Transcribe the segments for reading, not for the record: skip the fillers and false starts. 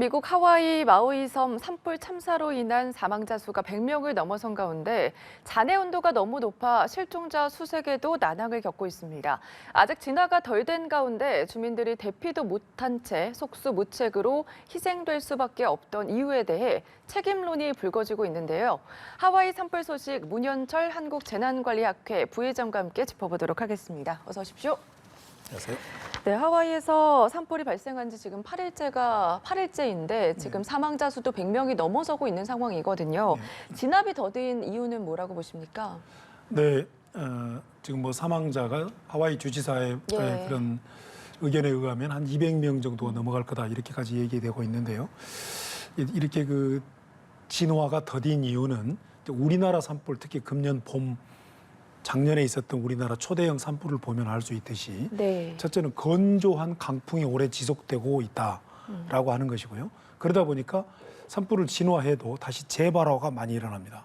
미국 하와이 마우이 섬 산불 참사로 인한 사망자 수가 100명을 넘어선 가운데 잔해 온도가 너무 높아 실종자 수색에도 난항을 겪고 있습니다. 아직 진화가 덜 된 가운데 주민들이 대피도 못한 채 속수무책으로 희생될 수밖에 없던 이유에 대해 책임론이 불거지고 있는데요. 하와이 산불 소식 문현철 한국재난관리학회 부회장과 함께 짚어보도록 하겠습니다. 어서 오십시오. 안녕하세요. 네, 하와이에서 산불이 발생한 지 지금 8일째인데 지금 사망자 수도 100명이 넘어서고 있는 상황이거든요. 진압이 더딘 이유는 뭐라고 보십니까? 네, 지금 뭐 사망자가 하와이 주지사의 그런 의견에 의하면 한 200명 정도가 넘어갈 거다 이렇게까지 얘기되고 있는데요. 이렇게 그 진화가 더딘 이유는 우리나라 산불, 특히 금년 봄 작년에 있었던 우리나라 초대형 산불을 보면 알 수 있듯이 첫째는 건조한 강풍이 오래 지속되고 있다라고 하는 것이고요. 그러다 보니까 산불을 진화해도 다시 재발화가 많이 일어납니다.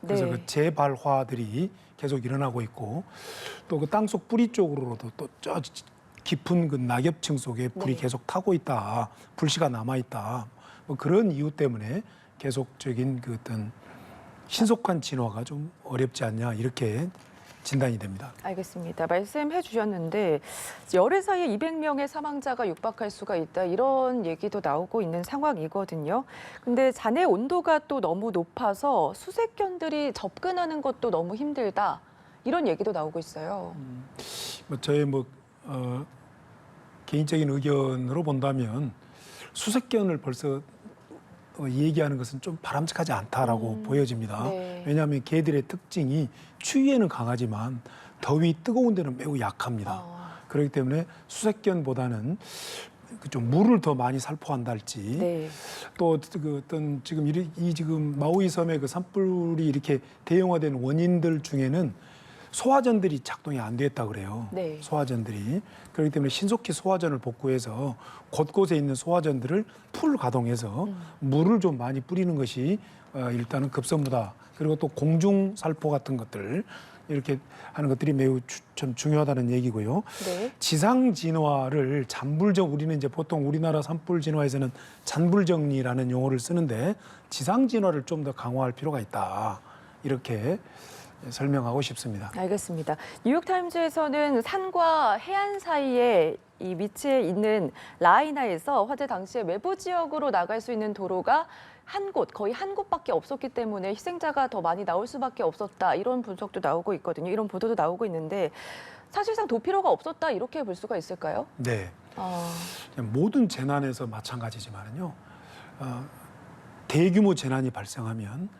그래서 그 재발화들이 계속 일어나고 있고 또 그 땅속 뿌리 쪽으로도 또 저 깊은 그 낙엽층 속에 불이 계속 타고 있다, 불씨가 남아 있다. 뭐 그런 이유 때문에 계속적인 그 어떤 신속한 진화가 좀 어렵지 않냐 이렇게 진단이 됩니다. 알겠습니다. 말씀해 주셨는데 열흘 사이에 200명의 사망자가 육박할 수가 있다 이런 얘기도 나오고 있는 상황이거든요. 근데 잔해 온도가 또 너무 높아서 수색견들이 접근하는 것도 너무 힘들다 이런 얘기도 나오고 있어요. 저의 개인적인 의견으로 본다면 수색견을 벌써 얘기하는 것은 좀 바람직하지 않다라고 보여집니다. 왜냐하면 개들의 특징이 추위에는 강하지만 더위, 뜨거운 데는 매우 약합니다. 그렇기 때문에 수색견보다는 좀 물을 더 많이 살포한다 할지 또 그 어떤 지금 마우이 섬의 그 산불이 이렇게 대형화된 원인들 중에는 소화전들이 작동이 안 됐다 그래요. 소화전들이. 그렇기 때문에 신속히 소화전을 복구해서 곳곳에 있는 소화전들을 풀 가동해서 물을 좀 많이 뿌리는 것이 일단은 급선무다. 그리고 또 공중 살포 같은 것들 이렇게 하는 것들이 매우 좀 중요하다는 얘기고요. 지상 진화를 잔불정, 우리는 이제 보통 우리나라 산불 진화에서는 잔불정리라는 용어를 쓰는데 지상 진화를 좀 더 강화할 필요가 있다. 이렇게 설명하고 싶습니다. 알겠습니다. 뉴욕타임즈에서는 산과 해안 사이에 이 위치해 있는 라하이나에서 화재 당시에 외부 지역으로 나갈 수 있는 도로가 거의 한 곳밖에 없었기 때문에 희생자가 더 많이 나올 수밖에 없었다. 이런 분석도 나오고 있거든요. 이런 보도도 나오고 있는데 사실상 도피로가 없었다 이렇게 볼 수가 있을까요? 네. 모든 재난에서 마찬가지지만요. 대규모 재난이 발생하면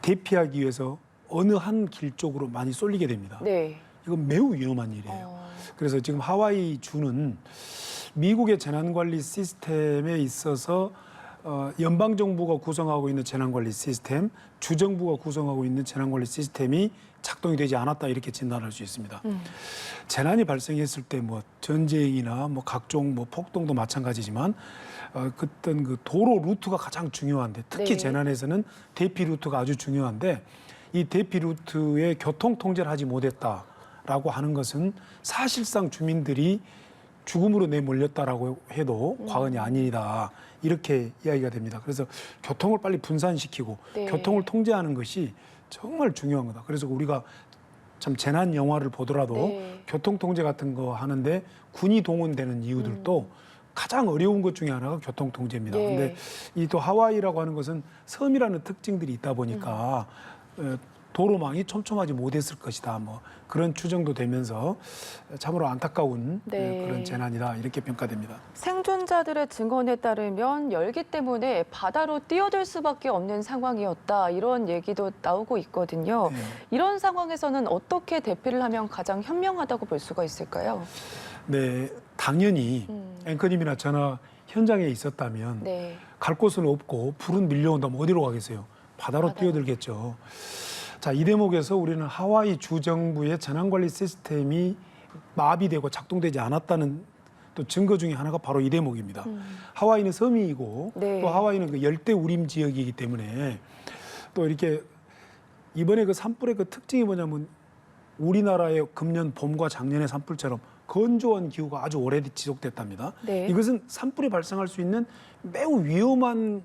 대피하기 위해서 어느 한 길 쪽으로 많이 쏠리게 됩니다. 이건 매우 위험한 일이에요. 그래서 지금 하와이 주는 미국의 재난관리 시스템에 있어서 연방정부가 구성하고 있는 재난관리 시스템, 주정부가 구성하고 있는 재난관리 시스템이 작동이 되지 않았다 이렇게 진단할 수 있습니다. 재난이 발생했을 때 뭐 전쟁이나 뭐 각종 뭐 폭동도 마찬가지지만 그땐 그 도로 루트가 가장 중요한데 특히 재난에서는 대피 루트가 아주 중요한데 이 대피 루트의 교통 통제를 하지 못했다라고 하는 것은 사실상 주민들이 죽음으로 내몰렸다라고 해도 과언이 아니다. 이렇게 이야기가 됩니다. 그래서 교통을 빨리 분산시키고 교통을 통제하는 것이 정말 중요한 거다. 그래서 우리가 참 재난 영화를 보더라도 교통 통제 같은 거 하는데 군이 동원되는 이유들도 가장 어려운 것 중에 하나가 교통 통제입니다. 근데 이 또 하와이라고 하는 것은 섬이라는 특징들이 있다 보니까 도로망이 촘촘하지 못했을 것이다. 뭐 그런 추정도 되면서 참으로 안타까운 그런 재난이다 이렇게 평가됩니다. 생존자들의 증언에 따르면 열기 때문에 바다로 뛰어들 수밖에 없는 상황이었다 이런 얘기도 나오고 있거든요. 이런 상황에서는 어떻게 대피를 하면 가장 현명하다고 볼 수가 있을까요? 네, 당연히 앵커님이나 저나 현장에 있었다면 갈 곳은 없고 불은 밀려온다면 어디로 가겠어요? 바다로 뛰어들겠죠. 자, 이 대목에서 우리는 하와이 주정부의 재난관리 시스템이 마비되고 작동되지 않았다는 또 증거 중에 하나가 바로 이 대목입니다. 하와이는 섬이고 또 하와이는 그 열대 우림 지역이기 때문에 또 이렇게 이번에 그 산불의 그 특징이 뭐냐면 우리나라의 금년 봄과 작년의 산불처럼 건조한 기후가 아주 오래 지속됐답니다. 네. 이것은 산불이 발생할 수 있는 매우 위험한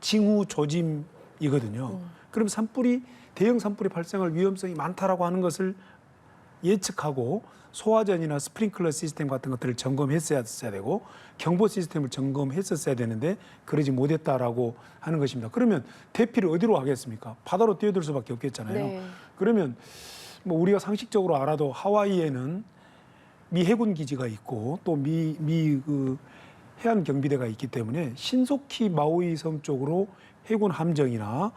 징후 조짐이거든요. 그럼 대형 산불이 발생할 위험성이 많다라고 하는 것을 예측하고 소화전이나 스프링클러 시스템 같은 것들을 점검했어야 되고 경보 시스템을 점검했었어야 되는데 그러지 못했다라고 하는 것입니다. 그러면 대피를 어디로 하겠습니까? 바다로 뛰어들 수밖에 없겠잖아요. 네. 그러면 뭐 우리가 상식적으로 알아도 하와이에는 미 해군 기지가 있고 또 그 해안 경비대가 있기 때문에 신속히 마우이 섬 쪽으로 해군 함정이나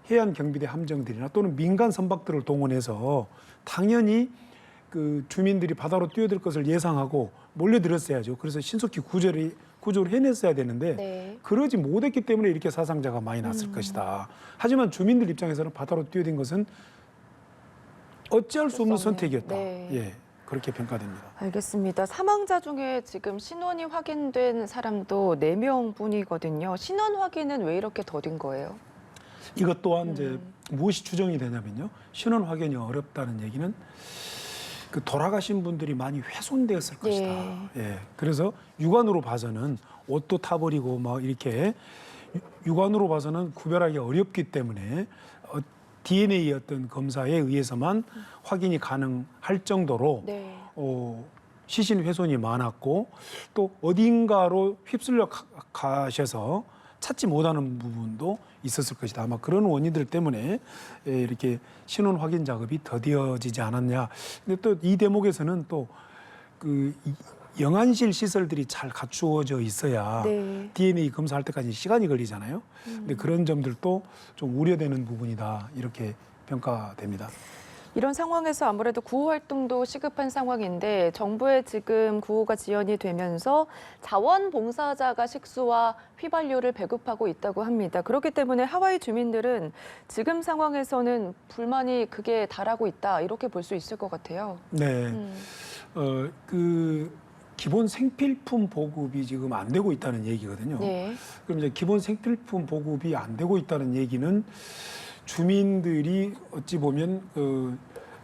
해안 경비대 함정들이나 또는 민간 선박들을 동원해서 당연히 그 주민들이 바다로 뛰어들 것을 예상하고 몰려들었어야죠. 그래서 신속히 구조를 해냈어야 되는데 네. 그러지 못했기 때문에 이렇게 사상자가 많이 났을 것이다. 하지만 주민들 입장에서는 바다로 뛰어든 것은 어찌할 수 없는 선택이었다. 네. 예, 그렇게 평가됩니다. 알겠습니다. 사망자 중에 지금 신원이 확인된 사람도 4명뿐이거든요. 신원 확인은 왜 이렇게 더딘 거예요? 이것 또한 이제 무엇이 추정이 되냐면요. 신원 확인이 어렵다는 얘기는 그 돌아가신 분들이 많이 훼손되었을 것이다. 예. 그래서 육안으로 봐서는 옷도 타버리고 막 이렇게 육안으로 봐서는 구별하기 어렵기 때문에 DNA 어떤 검사에 의해서만 확인이 가능할 정도로 네. 시신 훼손이 많았고 또 어딘가로 휩쓸려 가셔서 찾지 못하는 부분도 있었을 것이다. 아마 그런 원인들 때문에 이렇게 신원 확인 작업이 더디어지지 않았냐. 근데 또 이 대목에서는 또 그 영안실 시설들이 잘 갖추어져 있어야 네. DNA 검사할 때까지 시간이 걸리잖아요. 근데 그런 점들도 좀 우려되는 부분이다. 이렇게 평가됩니다. 이런 상황에서 아무래도 구호 활동도 시급한 상황인데 정부에 지금 구호가 지연이 되면서 자원봉사자가 식수와 휘발유를 배급하고 있다고 합니다. 그렇기 때문에 하와이 주민들은 지금 상황에서는 불만이 극에 달하고 있다 이렇게 볼 수 있을 것 같아요. 네, 그 기본 생필품 보급이 지금 안 되고 있다는 얘기거든요. 네. 그럼 이제 기본 생필품 보급이 안 되고 있다는 얘기는 주민들이 어찌 보면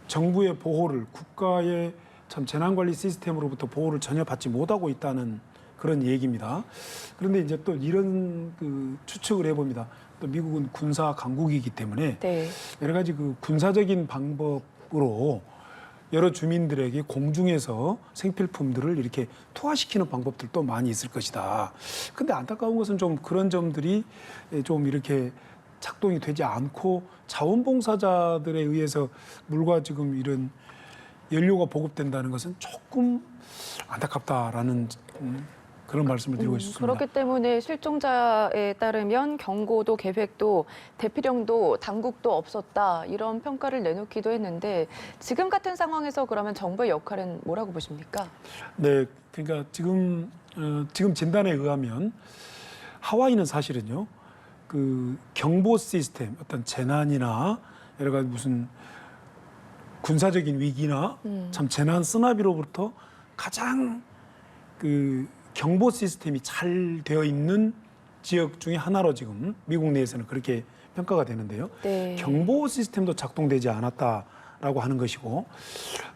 정부의 보호를 국가의 참 재난관리 시스템으로부터 보호를 전혀 받지 못하고 있다는 그런 얘기입니다. 그런데 이제 또 이런 그 추측을 해봅니다. 또 미국은 군사 강국이기 때문에 네. 여러 가지 그 군사적인 방법으로 여러 주민들에게 공중에서 생필품들을 이렇게 투하시키는 방법들도 많이 있을 것이다. 근데 안타까운 것은 좀 그런 점들이 좀 이렇게 작동이 되지 않고 자원봉사자들에 의해서 물과 지금 이런 연료가 보급된다는 것은 조금 안타깝다라는 그런 말씀을 드리고 싶습니다. 그렇기 때문에 실종자에 따르면 경고도 계획도 대피령도 당국도 없었다 이런 평가를 내놓기도 했는데 지금 같은 상황에서 그러면 정부의 역할은 뭐라고 보십니까? 네, 그러니까 지금 진단에 의하면 하와이는 사실은요. 그 경보 시스템, 어떤 재난이나 여러 가지 무슨 군사적인 위기나 참 재난 쓰나미로부터 가장 그 경보 시스템이 잘 되어 있는 지역 중에 하나로 지금 미국 내에서는 그렇게 평가가 되는데요. 네. 경보 시스템도 작동되지 않았다라고 하는 것이고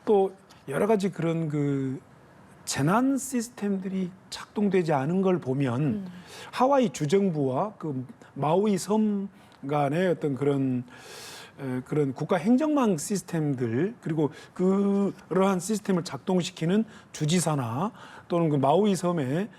또 여러 가지 그런 그 재난 시스템들이 작동되지 않은 걸 보면 하와이 주정부와 그 마우이 섬 간의 어떤 그런 국가 행정망 시스템들 그리고 그러한 시스템을 작동시키는 주지사나 또는 그 마우이 섬의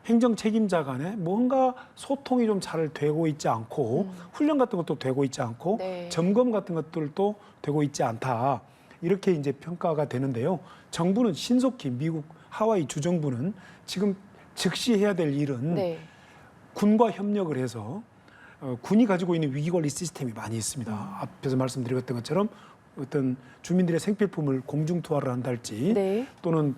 행정 책임자 간에 뭔가 소통이 좀 잘 되고 있지 않고 훈련 같은 것도 되고 있지 않고 네. 점검 같은 것들도 되고 있지 않다. 이렇게 이제 평가가 되는데요. 정부는 신속히 미국 하와이 주정부는 지금 즉시 해야 될 일은 네. 군과 협력을 해서 군이 가지고 있는 위기관리 시스템이 많이 있습니다. 앞에서 말씀드렸던 것처럼 어떤 주민들의 생필품을 공중 투하를 한달지 네. 또는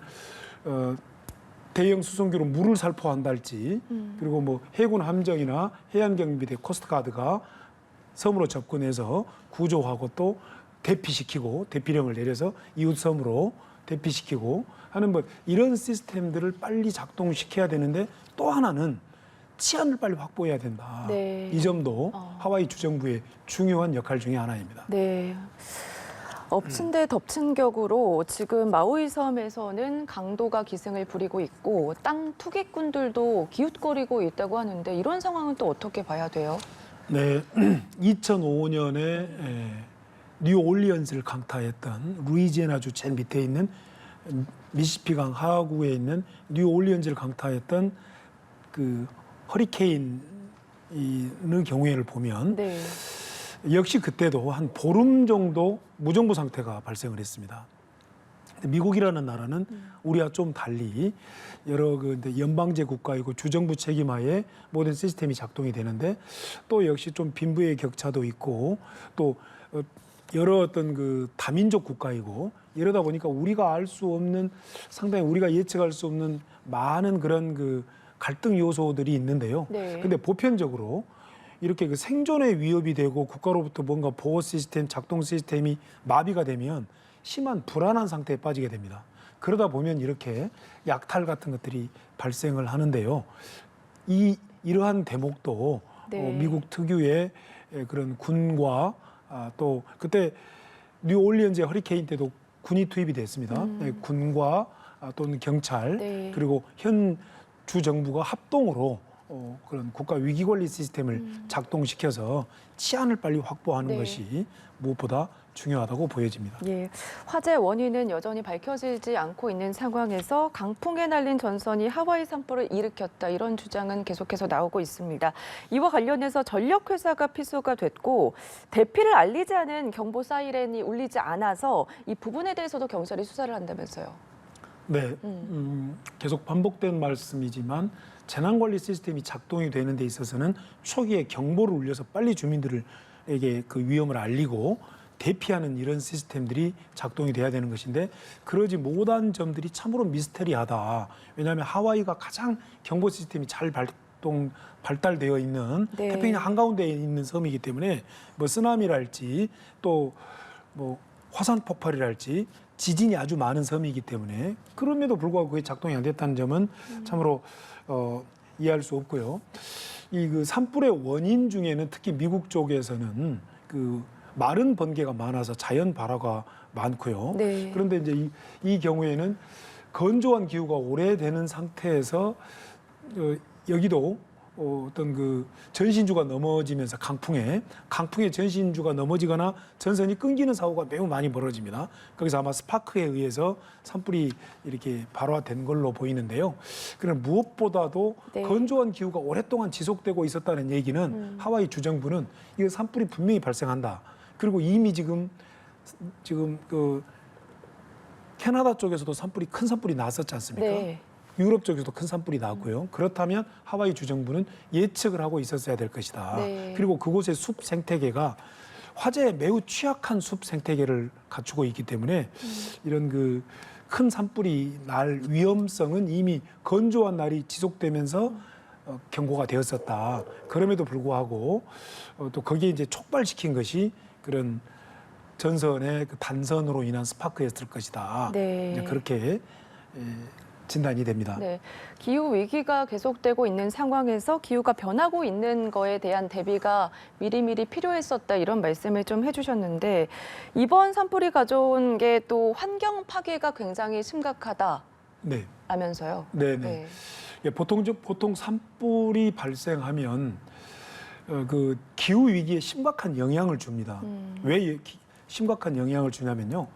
대형 수송기로 물을 살포한달지 그리고 뭐 해군 함정이나 해안경비대 코스트가드가 섬으로 접근해서 구조하고 또 대피시키고 대피령을 내려서 이웃 섬으로 대피시키고 하는 뭐 이런 시스템들을 빨리 작동시켜야 되는데 또 하나는 치안을 빨리 확보해야 된다. 네. 이 점도 하와이 주정부의 중요한 역할 중에 하나입니다. 네. 엎친 데 덮친 격으로 지금 마우이 섬에서는 강도가 기승을 부리고 있고 땅 투기꾼들도 기웃거리고 있다고 하는데 이런 상황은 또 어떻게 봐야 돼요? 네, 2005년에 뉴올리언스를 강타했던 루이지애나주 제일 밑에 있는 미시시피강 하구에 있는 뉴올리언스를 강타했던 그 허리케인의 경우를 보면 네. 역시 그때도 한 보름 정도 무정부 상태가 발생을 했습니다. 미국이라는 나라는 우리와 좀 달리 여러 연방제 국가이고 주정부 책임하에 모든 시스템이 작동이 되는데 또 역시 좀 빈부의 격차도 있고 또 여러 어떤 그 다민족 국가이고 이러다 보니까 우리가 알 수 없는 상당히 우리가 예측할 수 없는 많은 그런 그 갈등 요소들이 있는데요. 네. 근데 보편적으로 이렇게 그 생존의 위협이 되고 국가로부터 뭔가 보호 시스템, 작동 시스템이 마비가 되면 심한 불안한 상태에 빠지게 됩니다. 그러다 보면 이렇게 약탈 같은 것들이 발생을 하는데요. 이러한 대목도 네. 미국 특유의 그런 군과 또 그때 뉴올리언즈의 허리케인 때도 군이 투입이 됐습니다. 군과 또는 경찰 네. 그리고 현 주 정부가 합동으로 그런 국가 위기 관리 시스템을 작동시켜서 치안을 빨리 확보하는 네. 것이 무엇보다 중요하다고 보여집니다. 예, 화재 원인은 여전히 밝혀지지 않고 있는 상황에서 강풍에 날린 전선이 하와이 산불을 일으켰다 이런 주장은 계속해서 나오고 있습니다. 이와 관련해서 전력회사가 피소가 됐고 대피를 알리지 않은 경보 사이렌이 울리지 않아서 이 부분에 대해서도 경찰이 수사를 한다면서요. 네, 계속 반복된 말씀이지만 재난관리 시스템이 작동이 되는 데 있어서는 초기에 경보를 울려서 빨리 주민들에게 그 위험을 알리고 대피하는 이런 시스템들이 작동이 돼야 되는 것인데 그러지 못한 점들이 참으로 미스테리하다. 왜냐하면 하와이가 가장 경보 시스템이 잘 발달되어 있는 네. 태평양 한가운데에 있는 섬이기 때문에 뭐 쓰나미랄지 또 뭐 화산 폭발이랄지 지진이 아주 많은 섬이기 때문에 그럼에도 불구하고 그게 작동이 안 됐다는 점은 참으로 이해할 수 없고요. 이 그 산불의 원인 중에는 특히 미국 쪽에서는 그 마른 번개가 많아서 자연 발화가 많고요. 네. 그런데 이제 이 경우에는 건조한 기후가 오래되는 상태에서 여기도 어떤 그 전신주가 넘어지면서 강풍에 전신주가 넘어지거나 전선이 끊기는 사고가 매우 많이 벌어집니다. 거기서 아마 스파크에 의해서 산불이 이렇게 발화된 걸로 보이는데요. 그럼 무엇보다도 네. 건조한 기후가 오랫동안 지속되고 있었다는 얘기는 하와이 주정부는 이 산불이 분명히 발생한다. 그리고 이미 지금 그 캐나다 쪽에서도 큰 산불이 났었지 않습니까? 네. 유럽 쪽에서도 큰 산불이 나왔고요. 그렇다면 하와이 주정부는 예측을 하고 있었어야 될 것이다. 네. 그리고 그곳의 숲 생태계가 화재에 매우 취약한 숲 생태계를 갖추고 있기 때문에 이런 그 큰 산불이 날 위험성은 이미 건조한 날이 지속되면서 경고가 되었었다. 그럼에도 불구하고 또 거기에 이제 촉발시킨 것이 그런 전선의 그 단선으로 인한 스파크였을 것이다. 네. 이제 그렇게 진단이 됩니다. 네, 기후 위기가 계속되고 있는 상황에서 기후가 변하고 있는 거에 대한 대비가 미리미리 필요했었다 이런 말씀을 좀 해주셨는데 이번 산불이 가져온 게 또 환경 파괴가 굉장히 심각하다. 네. 라면서요. 네네. 네. 예, 보통 산불이 발생하면 그 기후 위기에 심각한 영향을 줍니다. 왜 심각한 영향을 주냐면요.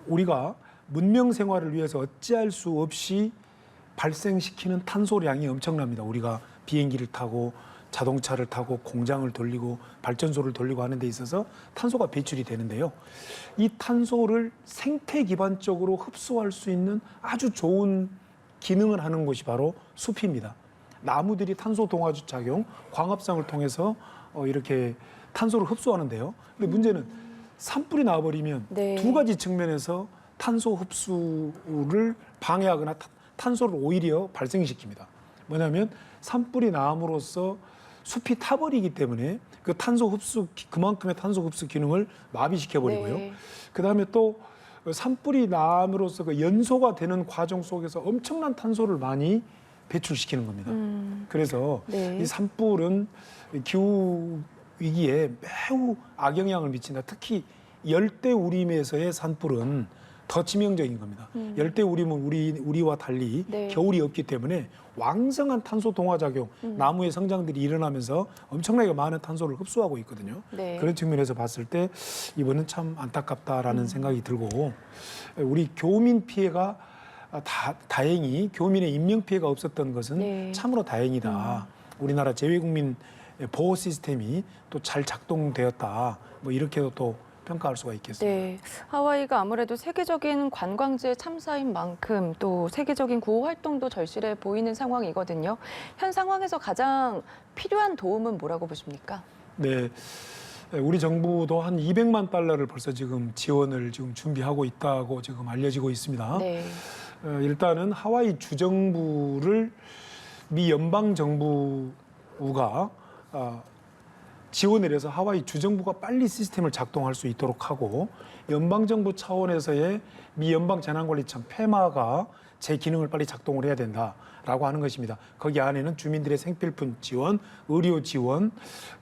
우리가 문명 생활을 위해서 어찌할 수 없이 발생시키는 탄소량이 엄청납니다. 우리가 비행기를 타고 자동차를 타고 공장을 돌리고 발전소를 돌리고 하는 데 있어서 탄소가 배출이 되는데요. 이 탄소를 생태 기반적으로 흡수할 수 있는 아주 좋은 기능을 하는 곳이 바로 숲입니다. 나무들이 탄소 동화주 작용, 광합성을 통해서 이렇게 탄소를 흡수하는데요. 근데 문제는 산불이 나버리면 네. 두 가지 측면에서 탄소 흡수를 방해하거나 탄소를 오히려 발생시킵니다. 뭐냐면 산불이 남으로써 숲이 타버리기 때문에 그 그만큼의 탄소 흡수 기능을 마비시켜버리고요. 네. 그다음에 또 산불이 남으로써 그 연소가 되는 과정 속에서 엄청난 탄소를 많이 배출시키는 겁니다. 그래서 네. 이 산불은 기후 위기에 매우 악영향을 미친다. 특히 열대우림에서의 산불은 더 치명적인 겁니다. 열대우림은 우리와 달리 네. 겨울이 없기 때문에 왕성한 탄소 동화 작용, 나무의 성장들이 일어나면서 엄청나게 많은 탄소를 흡수하고 있거든요. 네. 그런 측면에서 봤을 때 이번은 참 안타깝다라는 생각이 들고, 우리 교민 피해가 다행히 교민의 인명 피해가 없었던 것은 네. 참으로 다행이다. 우리나라 재외국민 보호 시스템이 또 잘 작동되었다. 뭐 이렇게도 또 평가할 수가 있겠습니다. 네, 하와이가 아무래도 세계적인 관광지의 참사인 만큼 또 세계적인 구호 활동도 절실해 보이는 상황이거든요. 현 상황에서 가장 필요한 도움은 뭐라고 보십니까? 네, 우리 정부도 한 200만 달러를 벌써 지금 지원을 지금 준비하고 있다고 지금 알려지고 있습니다. 네. 일단은 하와이 주정부를 미 연방 정부가 지원을 해서 하와이 주정부가 빨리 시스템을 작동할 수 있도록 하고, 연방정부 차원에서의 미 연방재난관리청 페마가 제 기능을 빨리 작동을 해야 된다라고 하는 것입니다. 거기 안에는 주민들의 생필품 지원, 의료 지원,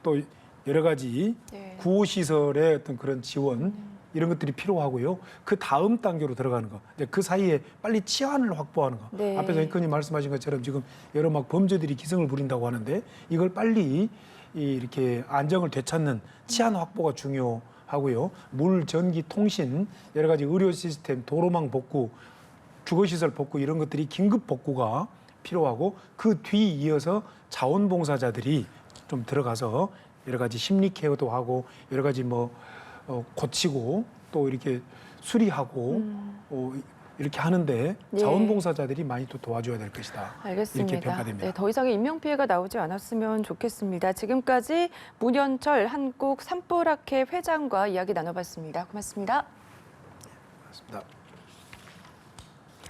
또 여러 가지 네. 구호시설의 어떤 그런 지원, 이런 것들이 필요하고요. 그 다음 단계로 들어가는 거, 그 사이에 빨리 치안을 확보하는 거. 네. 앞에서 앵커님 말씀하신 것처럼 지금 여러 막 범죄들이 기승을 부린다고 하는데, 이걸 빨리 이렇게 안정을 되찾는 치안 확보가 중요하고요. 물, 전기, 통신, 여러 가지 의료 시스템, 도로망 복구, 주거시설 복구, 이런 것들이 긴급 복구가 필요하고, 그 뒤 이어서 자원봉사자들이 좀 들어가서 여러 가지 심리 케어도 하고, 여러 가지 고치고 또 이렇게 수리하고 이렇게 하는데 예. 자원봉사자들이 많이 또 도와줘야 될 것이다. 알겠습니다. 이렇게 평가됩니다. 네, 더 이상의 인명피해가 나오지 않았으면 좋겠습니다. 지금까지 문현철 한국 산불학회 회장과 이야기 나눠봤습니다. 고맙습니다. 고맙습니다.